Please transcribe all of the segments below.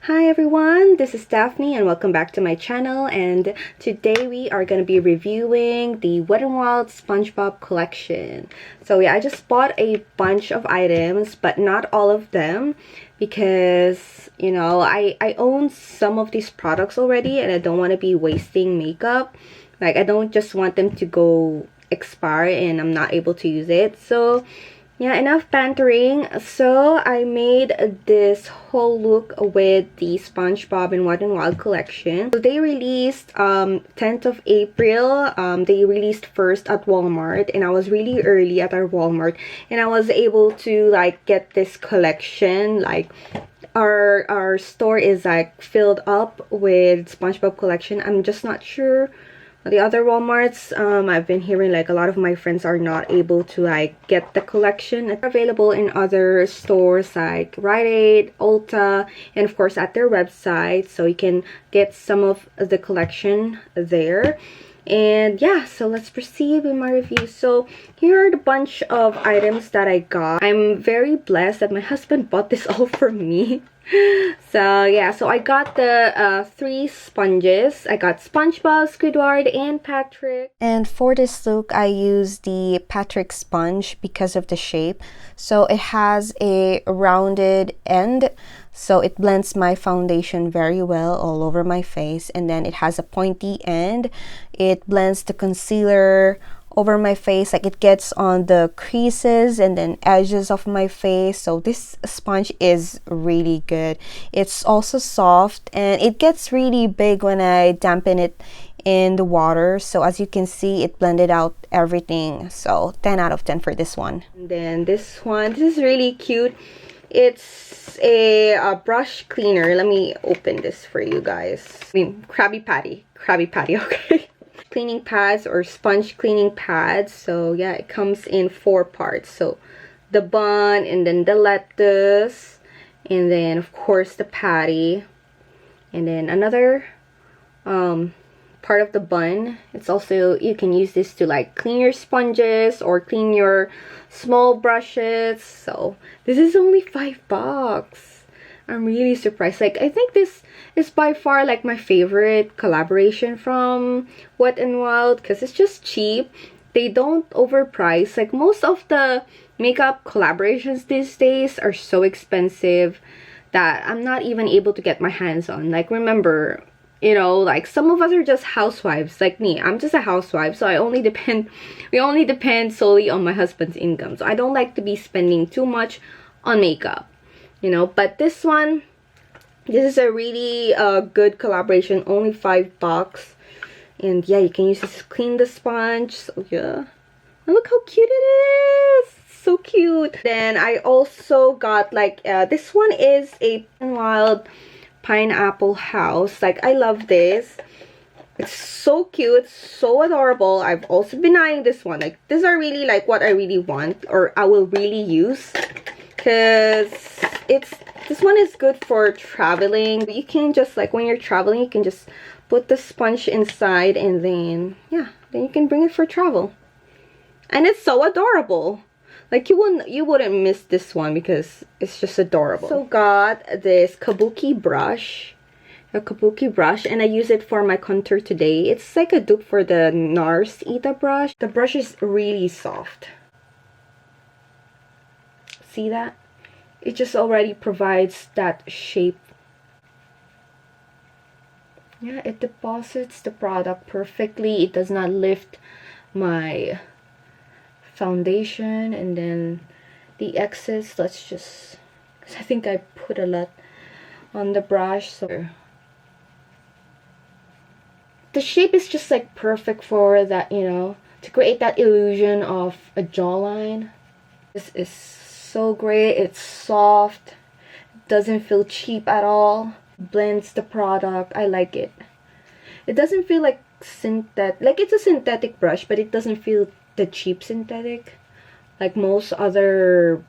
Hi everyone, this is Daphne and welcome back to my channel, and today we are going to be reviewing the Wet n Wild Spongebob collection. So yeah, I just bought a bunch of items, but not all of them because, you know, I own some of these products already and I don't want to be wasting makeup. Like, I don't just want them to go expire and I'm not able to use it. So yeah, enough bantering. So I made this whole look with the Spongebob and Wet n Wild collection. So they released 10th of April. They released first at Walmart, and I was really early at our Walmart, and I was able to like get this collection. Like our store is like filled up with Spongebob collection. I'm just not sure the other Walmarts. I've been hearing like a lot of my friends are not able to like get the collection. It's available in other stores like Rite Aid, Ulta, and of course at their website, so you can get some of the collection there. And yeah, so let's proceed with my review. So here are the bunch of items that I got. I'm very blessed that my husband bought this all for me. So yeah, so I got the 3 sponges. I got SpongeBob, Squidward, and Patrick. And for this look, I used the Patrick sponge because of the shape. So it has a rounded end, so it blends my foundation very well all over my face. And then it has a pointy end. It blends the concealer over my face, like it gets on the creases and then edges of my face. So this sponge is really good. It's also soft and it gets really big when I dampen it in the water. So as you can see, it blended out everything. So 10 out of 10 for this one. And then this one, this is really cute. It's a brush cleaner. Let me open this for you guys. I mean, Krabby Patty, okay. Cleaning pads or sponge cleaning pads. So yeah, it comes in 4 parts. So the bun, and then the lettuce, and then of course the patty, and then another part of the bun. It's also, you can use this to like clean your sponges or clean your small brushes. So this is only $5. I'm really surprised. Like, I think this is by far like my favorite collaboration from Wet n Wild because it's just cheap. They don't overprice. Like, most of the makeup collaborations these days are so expensive that I'm not even able to get my hands on. Like, remember, you know, like some of us are just housewives like me. I'm just a housewife, so we only depend solely on my husband's income. So I don't like to be spending too much on makeup, you know. But this one, this is a really good collaboration, only $5. And yeah, you can use this to clean the sponge. So yeah, and look how cute it is. So cute. Then I also got like this one is a Wild pineapple house. Like, I love this. It's so cute, so adorable. I've also been eyeing this one. Like, these are really like what I really want, or I will really use, because this one is good for traveling. You can just like, when you're traveling, you can just put the sponge inside, and then yeah, then you can bring it for travel. And it's so adorable. Like, you wouldn't miss this one because it's just adorable. So got this kabuki brush, and I use it for my contour today. It's like a dupe for the NARS Ita brush. The brush is really soft. See that? It just already provides that shape. Yeah, it deposits the product perfectly. It does not lift my foundation. And then the excess, let's just, because I think I put a lot on the brush, so the shape is just like perfect for that, you know, to create that illusion of a jawline. This is so great. It's soft, doesn't feel cheap at all, blends the product. I like it. It doesn't feel like synthetic, like it's a synthetic brush, but it doesn't feel the cheap synthetic like most other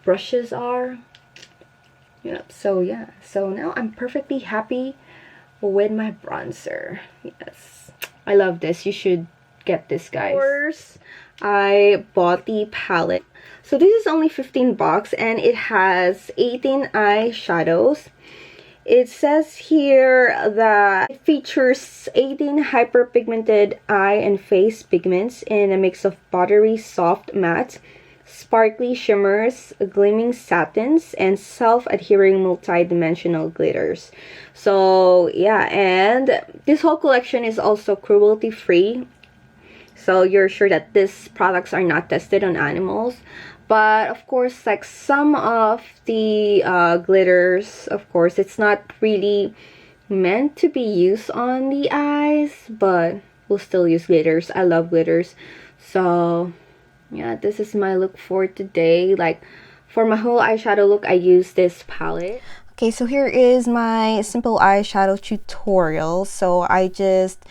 brushes are. Yep. So yeah, so now I'm perfectly happy with my bronzer. Yes, I love this. You should get this, guys. Of course, I bought the palette. So this is only $15 and it has 18 eyeshadows. It says here that it features 18 hyperpigmented eye and face pigments in a mix of buttery soft matte, sparkly shimmers, gleaming satins, and self-adhering multi-dimensional glitters. So yeah, and this whole collection is also cruelty-free. So you're sure that these products are not tested on animals. But of course, like some of the glitters, of course, it's not really meant to be used on the eyes, but we'll still use glitters. I love glitters. So yeah, this is my look for today. Like for my whole eyeshadow look, I use this palette. Okay, so here is my simple eyeshadow tutorial. So I just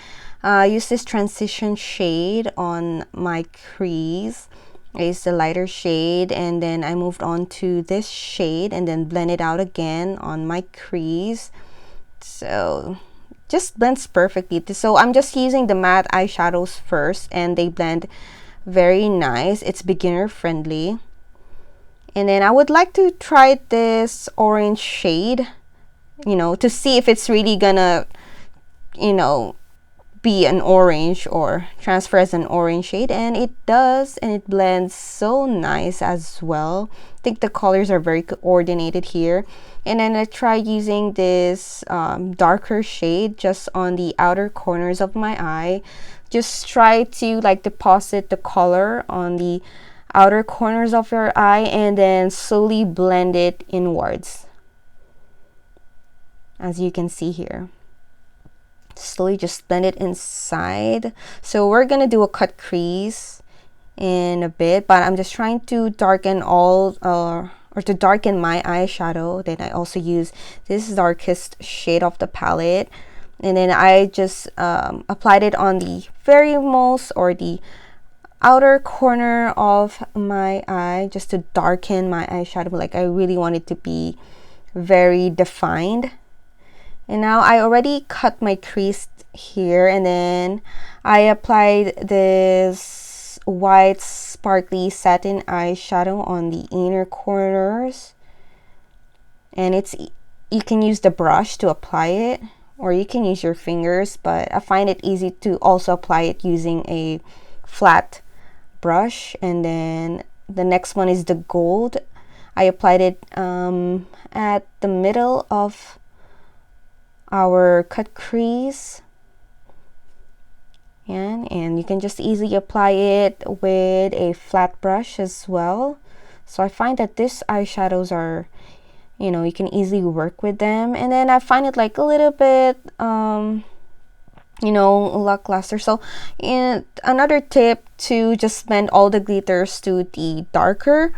use this transition shade on my crease. I used the lighter shade, and then I moved on to this shade and then blend it out again on my crease. So just blends perfectly. So I'm just using the matte eyeshadows first, and they blend very nice. It's beginner friendly. And then I would like to try this orange shade, you know, to see if it's really gonna, you know, be an orange or transfer as an orange shade, and it does, and it blends so nice as well. I think the colors are very coordinated here. And then I try using this darker shade just on the outer corners of my eye. Just try to like deposit the color on the outer corners of your eye and then slowly blend it inwards, as you can see here. Slowly just blend it inside. So we're gonna do a cut crease in a bit, but I'm just trying to darken all or to darken my eyeshadow. Then I also use this darkest shade of the palette, and then I just applied it on the very most or the outer corner of my eye just to darken my eyeshadow. Like I really want it to be very defined. And now I already cut my crease here, and then I applied this white sparkly satin eyeshadow on the inner corners. And you can use the brush to apply it, or you can use your fingers, but I find it easy to also apply it using a flat brush. And then the next one is the gold. I applied it at the middle of our cut crease, and you can just easily apply it with a flat brush as well. So I find that these eyeshadows are, you know, you can easily work with them. And then I find it like a little bit you know, lackluster. So another tip to just blend all the glitters to the darker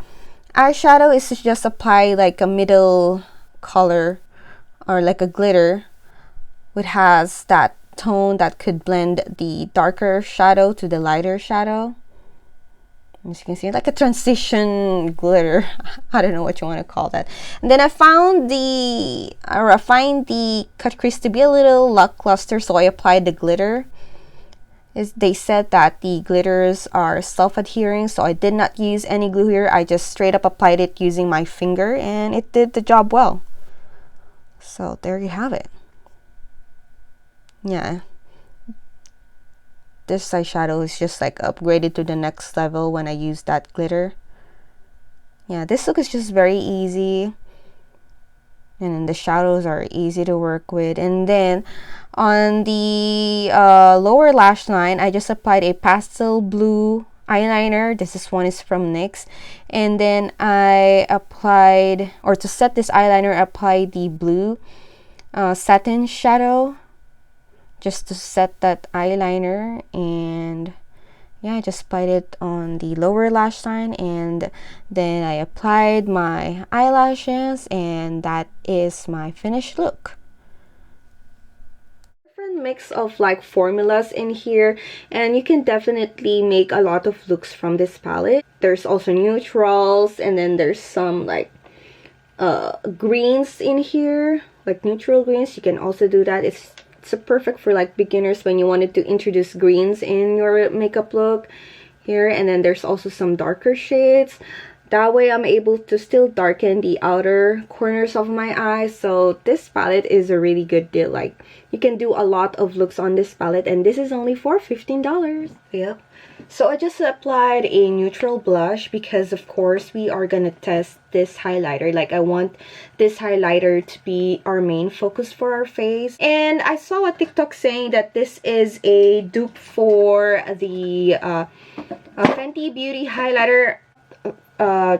eyeshadow is to just apply like a middle color or like a glitter which has that tone that could blend the darker shadow to the lighter shadow. As you can see, like a transition glitter. I don't know what you want to call that. And then I find the cut crease to be a little lackluster, so I applied the glitter. They said that the glitters are self-adhering, so I did not use any glue here. I just straight up applied it using my finger, and it did the job well. So there you have it. Yeah, this eyeshadow is just like upgraded to the next level when I use that glitter. Yeah, this look is just very easy, and the shadows are easy to work with. And then on the lower lash line, I just applied a pastel blue eyeliner. This one is from NYX, and then I applied, or to set this eyeliner, I applied the blue satin shadow just to set that eyeliner. And yeah, I just applied it on the lower lash line, and then I applied my eyelashes, and that is my finished look. Different mix of like formulas in here, and you can definitely make a lot of looks from this palette. There's also neutrals, and then there's some like greens in here, like neutral greens. You can also do that. It's perfect for like beginners when you wanted to introduce greens in your makeup look here. And then there's also some darker shades. That way I'm able to still darken the outer corners of my eyes. So this palette is a really good deal. Like, you can do a lot of looks on this palette, and this is only for $15. Yep. So I just applied a neutral blush because of course we are gonna test this highlighter. Like, I want this highlighter to be our main focus for our face. And I saw a TikTok saying that this is a dupe for the Fenty Beauty highlighter,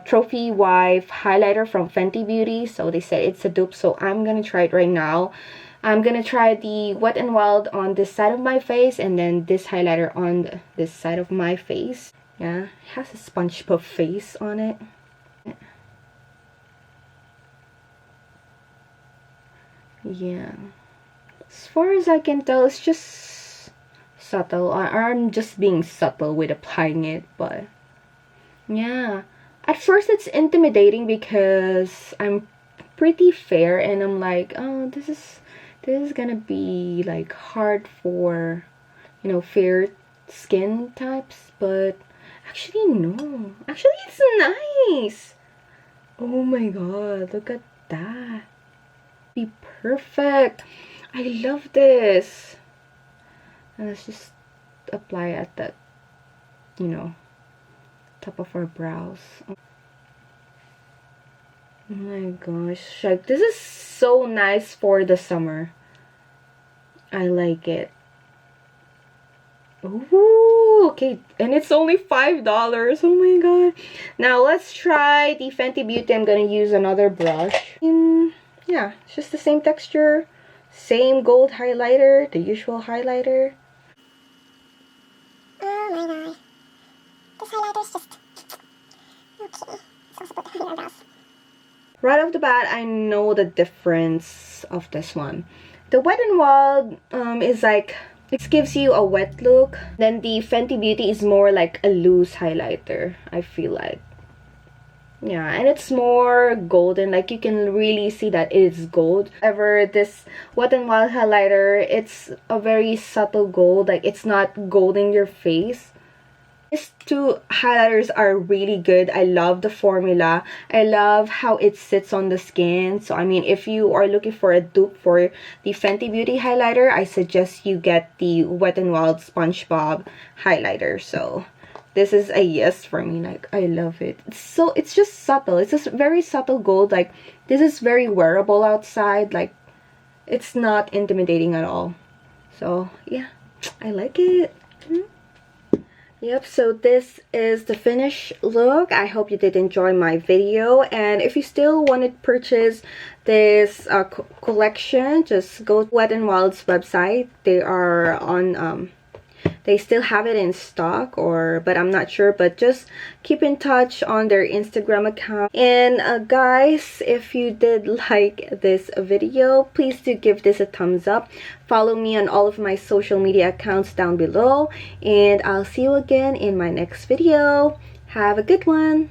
Trophy Wife highlighter from Fenty Beauty. So they said it's a dupe, so I'm gonna try it right now. I'm gonna try the Wet n Wild on this side of my face, and then this highlighter on this side of my face. Yeah, it has a Spongebob face on it. Yeah, as far as I can tell, it's just subtle. I'm just being subtle with applying it, but yeah. At first it's intimidating because I'm pretty fair, and I'm like, oh, this is gonna be like hard for, you know, fair skin types. But actually no, actually it's nice. Oh my god, look at that. Be perfect. I love this. And let's just apply at that, you know, top of our brows. Oh my gosh, like, this is so nice for the summer. I like it. Ooh, okay, and it's only $5. Oh my god. Now let's try the Fenty Beauty. I'm gonna use another brush. Yeah, it's just the same texture, same gold highlighter, the usual highlighter. Oh my god. This highlighter is just... Okay. It's also put behind our brows. Right off the bat, I know the difference of this one. The Wet n Wild is like, it gives you a wet look. Then the Fenty Beauty is more like a loose highlighter, I feel like. Yeah, and it's more golden. Like, you can really see that it is gold. However, this Wet n Wild highlighter, it's a very subtle gold. Like, it's not gold in your face. These two highlighters are really good. I love the formula. I love how it sits on the skin. So I mean, if you are looking for a dupe for the Fenty Beauty highlighter, I suggest you get the Wet n Wild Spongebob highlighter. So this is a yes for me. Like, I love it. It's just subtle. It's just very subtle gold. Like, this is very wearable outside. Like, it's not intimidating at all. So yeah, I like it. Yep, so this is the finished look. I hope you did enjoy my video, and if you still want to purchase this collection, just go to Wet n Wild's website. They are on they still have it in stock, but I'm not sure, but just keep in touch on their Instagram account. And guys, if you did like this video, please do give this a thumbs up. Follow me on all of my social media accounts down below, and I'll see you again in my next video. Have a good one.